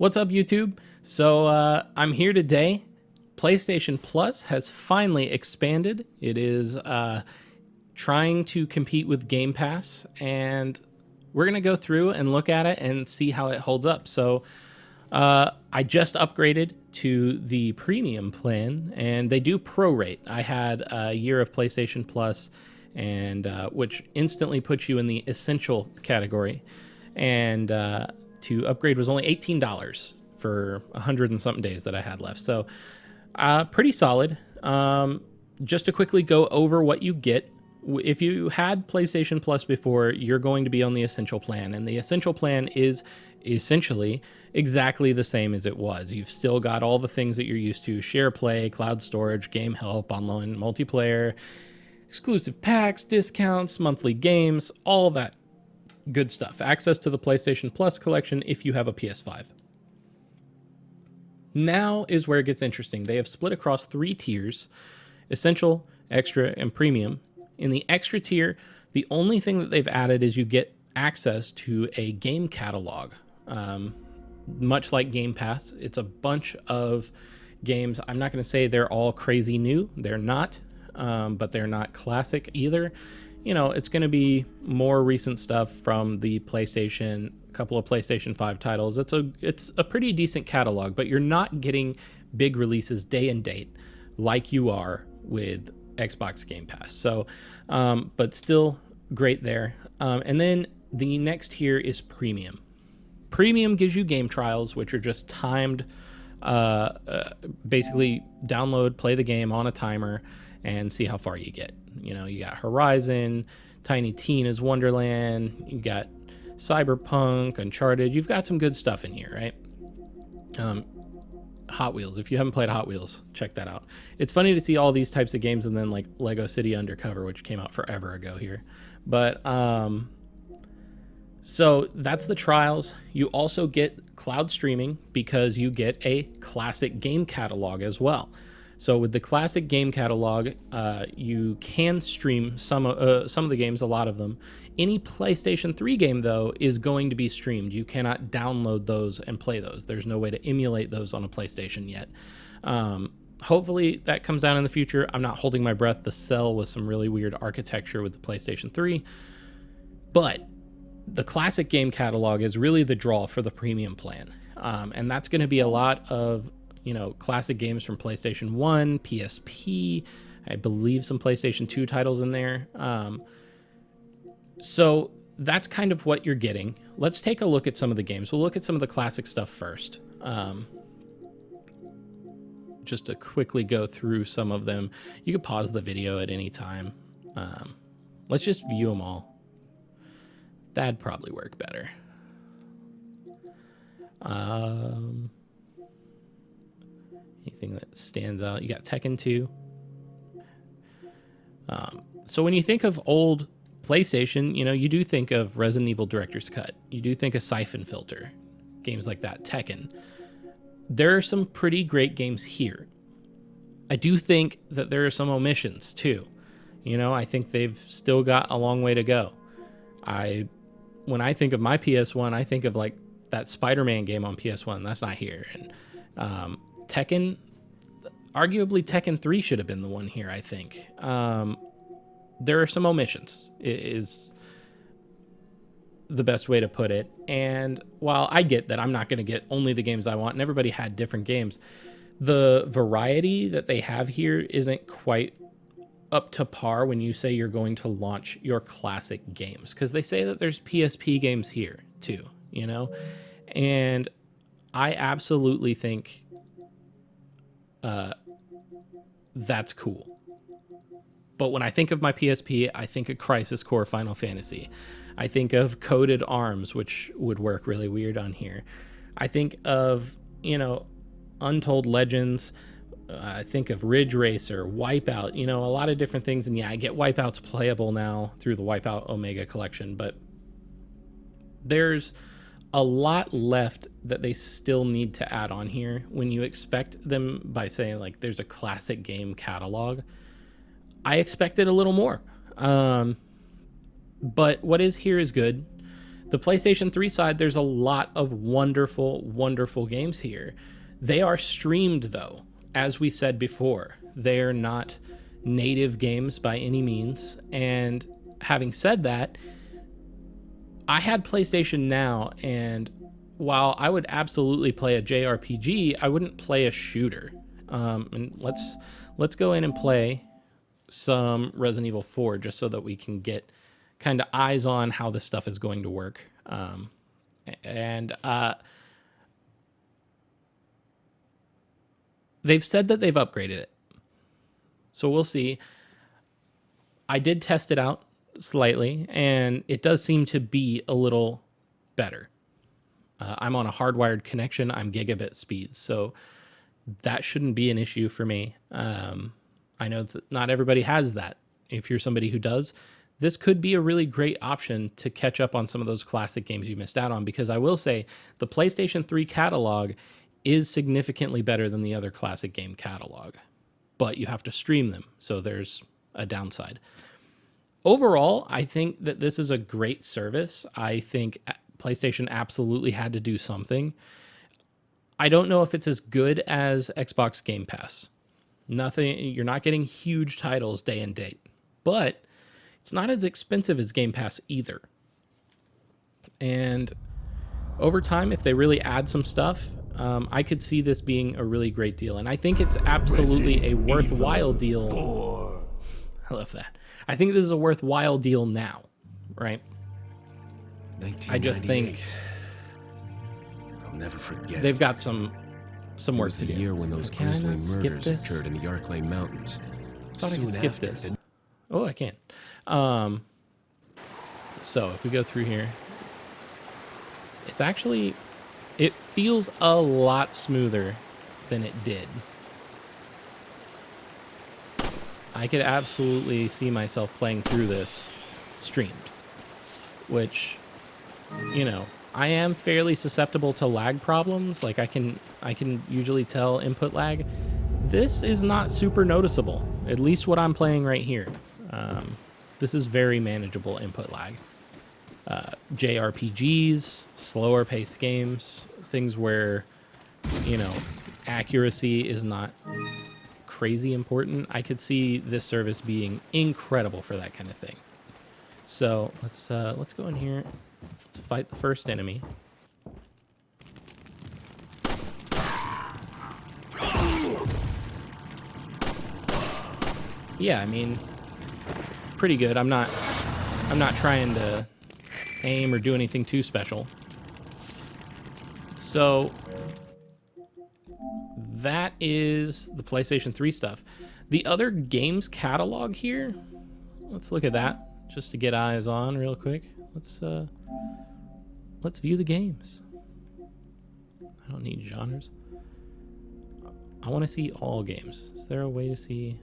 What's up, YouTube? So I'm here today. PlayStation Plus has finally expanded. It is trying to compete with Game Pass, and we're going to go through and look at it and see how it holds up. So I just upgraded to the premium plan, and they do prorate. I had a year of PlayStation Plus, and which instantly puts you in the essential category. And to upgrade was only $18 for 100 and something days that I had left. So pretty solid. Just to quickly go over what you get. If you had PlayStation Plus before, you're going to be on the Essential plan, and the Essential plan is essentially exactly the same as it was. You've still got all the things that you're used to: share play, cloud storage, game help, online multiplayer, exclusive packs, discounts, monthly games, all that good stuff. Access to the PlayStation Plus collection if you have a PS5. Now is where it gets interesting. They have split across 3 tiers: Essential, Extra, and Premium. In the Extra tier, the only thing that they've added is you get access to a game catalog. Much like Game Pass, it's a bunch of games. I'm not going to say they're all crazy new. They're not, but they're not classic either. You know, it's going to be more recent stuff from the PlayStation, a couple of PlayStation 5 titles. It's a pretty decent catalog, but you're not getting big releases day and date like you are with Xbox Game Pass. So, but still great there. And then the next tier is Premium. Premium gives you game trials, which are just timed, basically download, play the game on a timer, and see how far you get. You know, you got Horizon, Tiny Tina's Wonderland, you got Cyberpunk, Uncharted. You've got some good stuff in here, right? Hot Wheels. If you haven't played Hot Wheels, check that out. It's funny to see all these types of games, and then like Lego City Undercover, which came out forever ago here. But so that's the trials. You also get cloud streaming because you get a classic game catalog as well. So with the classic game catalog, you can stream some of the games, a lot of them. Any PlayStation 3 game, though, is going to be streamed. You cannot download those and play those. There's no way to emulate those on a PlayStation yet. Hopefully that comes down in the future. I'm not holding my breath. The cell was some really weird architecture with the PlayStation 3. But the classic game catalog is really the draw for the premium plan. And that's going to be a lot of, you know, classic games from PlayStation 1, PSP, I believe some PlayStation 2 titles in there. So that's kind of what you're getting. Let's take a look at some of the games. We'll look at some of the classic stuff first. Just to quickly go through some of them. You could pause the video at any time. Let's just view them all. That'd probably work better. Anything that stands out? You got Tekken 2. So when you think of old PlayStation, you know, you do think of Resident Evil Director's Cut. You do think of Siphon Filter, games like that, Tekken. There are some pretty great games here. I do think that there are some omissions too. You know, I think they've still got a long way to go. When I think of my PS1, I think of like that Spider-Man game on PS1. That's not here. And Tekken, arguably Tekken 3 should have been the one here, I think. There are some omissions, is the best way to put it. And while I get that I'm not going to get only the games I want, and everybody had different games, the variety that they have here isn't quite up to par when you say you're going to launch your classic games. Because they say that there's PSP games here too, you know? And I absolutely think that's cool. But when I think of my PSP, I think of Crisis Core Final Fantasy. I think of Coded Arms, which would work really weird on here. I think of, you know, Untold Legends. I think of Ridge Racer, Wipeout, you know, a lot of different things. And yeah, I get Wipeout's playable now through the Wipeout Omega collection, but there's a lot left that they still need to add on here. When you expect them by saying like there's a classic game catalog, I expected a little more. But what is here is good. The PlayStation 3 side, there's a lot of wonderful, wonderful games here. They are streamed, though. As we said before, they're not native games by any means. And having said that, I had PlayStation Now, and while I would absolutely play a JRPG, I wouldn't play a shooter. And let's go in and play some Resident Evil 4 just so that we can get kind of eyes on how this stuff is going to work. They've said that they've upgraded it, so we'll see. I did test it out slightly, and it does seem to be a little better. I'm on a hardwired connection. I'm gigabit speed, so that shouldn't be an issue for me. I know that not everybody has that. If you're somebody who does, this could be a really great option to catch up on some of those classic games you missed out on, because I will say the PlayStation 3 catalog is significantly better than the other classic game catalog, but you have to stream them, so there's a downside. Overall, I think that this is a great service. I think PlayStation absolutely had to do something. I don't know if it's as good as Xbox Game Pass. You're not getting huge titles day and date, but it's not as expensive as Game Pass either. And over time, if they really add some stuff, I could see this being a really great deal. And I think it's absolutely a worthwhile deal. I love that. I think this is a worthwhile deal now, right? I just think I'll never forget. They've got some work to do. The year when those grisly murders occurred in the Arklay Mountains. I thought I could skip this. Oh, I can. So if we go through here, it feels a lot smoother than it did. I could absolutely see myself playing through this streamed, which, you know, I am fairly susceptible to lag problems. Like I can usually tell input lag. This is not super noticeable, at least what I'm playing right here. This is very manageable input lag. JRPGs, slower paced games, things where, you know, accuracy is not crazy important. I could see this service being incredible for that kind of thing. So let's go in here. Let's fight the first enemy. Yeah, I mean, pretty good. I'm not trying to aim or do anything too special. So that is the PlayStation 3 stuff. The other games catalog here, let's look at that just to get eyes on real quick. Let's view the games. I don't need genres. I want to see all games. Is there a way to see?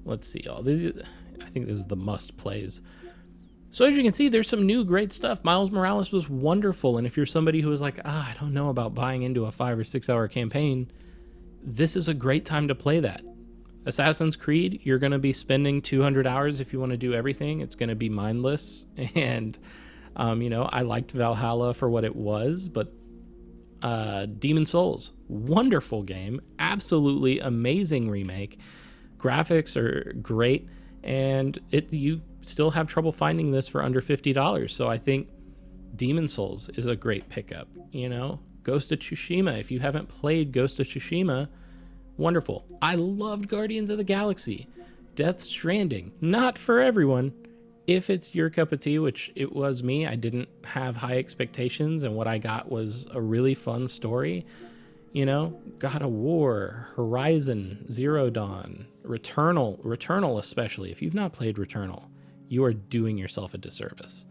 Let's see all these. I think this is the must plays. So as you can see, there's some new great stuff. Miles Morales was wonderful, and if you're somebody who is like, I don't know about buying into a 5 or 6 hour campaign, this is a great time to play that. Assassin's Creed, you're going to be spending 200 hours if you want to do everything. It's going to be mindless, and you know, I liked Valhalla for what it was, but Demon Souls, wonderful game, absolutely amazing remake. Graphics are great, and you still have trouble finding this for under $50. So I think Demon Souls is a great pickup. You know, Ghost of Tsushima, if you haven't played Ghost of Tsushima, wonderful. I loved Guardians of the Galaxy. Death Stranding, not for everyone. If it's your cup of tea, which it was me, I didn't have high expectations, and what I got was a really fun story. You know, God of War, Horizon, Zero Dawn, Returnal especially. If you've not played Returnal, you are doing yourself a disservice.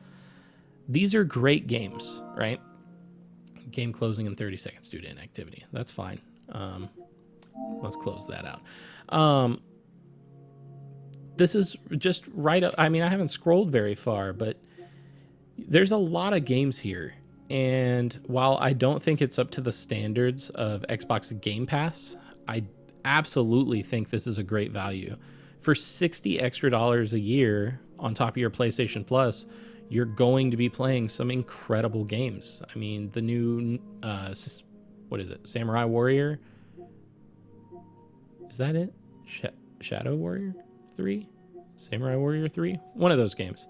These are great games, right? Game closing in 30 seconds due to inactivity. That's fine. Let's close that out. This is just right up. I mean, I haven't scrolled very far, but there's a lot of games here. And while I don't think it's up to the standards of Xbox Game Pass, I absolutely think this is a great value for $60 extra a year on top of your PlayStation Plus, you're going to be playing some incredible games. I mean, the new, what is it? Samurai Warrior? Is that it? Shadow Warrior 3? Samurai Warrior 3? One of those games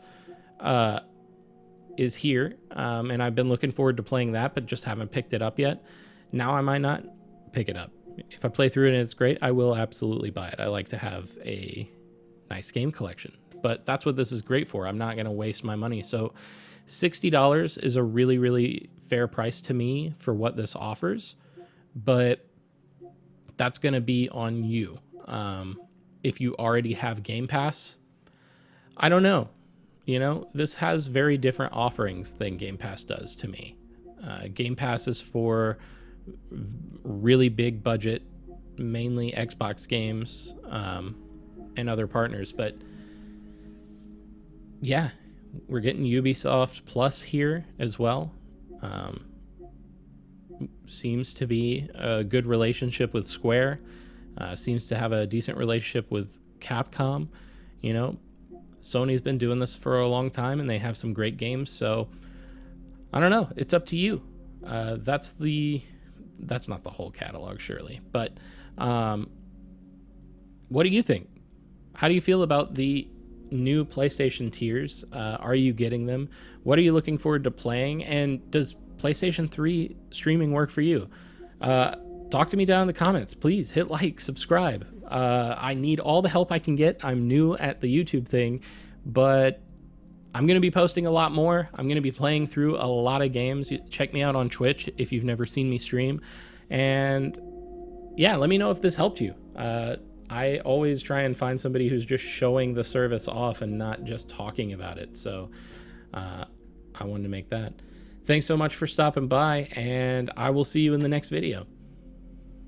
is here. And I've been looking forward to playing that, but just haven't picked it up yet. Now I might not pick it up. If I play through it and it's great, I will absolutely buy it. I like to have a nice game collection, but that's what this is great for. I'm not going to waste my money. So $60 is a really, really fair price to me for what this offers, but that's going to be on you. If you already have Game Pass, I don't know. You know, this has very different offerings than Game Pass does to me. Game Pass is for really big budget, mainly Xbox games, and other partners. But yeah, we're getting Ubisoft Plus here as well. Seems to be a good relationship with Square. Seems to have a decent relationship with Capcom. You know, Sony's been doing this for a long time and they have some great games. So I don't know. It's up to you. That's not the whole catalog, surely. But what do you think? How do you feel about the new PlayStation tiers? Are you getting them? What are you looking forward to playing? And does PlayStation 3 streaming work for you? Talk to me down in the comments. Please hit like, subscribe. I need all the help I can get. I'm new at the YouTube thing, but I'm going to be posting a lot more. I'm going to be playing through a lot of games. Check me out on Twitch if you've never seen me stream. And yeah, let me know if this helped you. I always try and find somebody who's just showing the service off and not just talking about it. So I wanted to make that. Thanks so much for stopping by, and I will see you in the next video.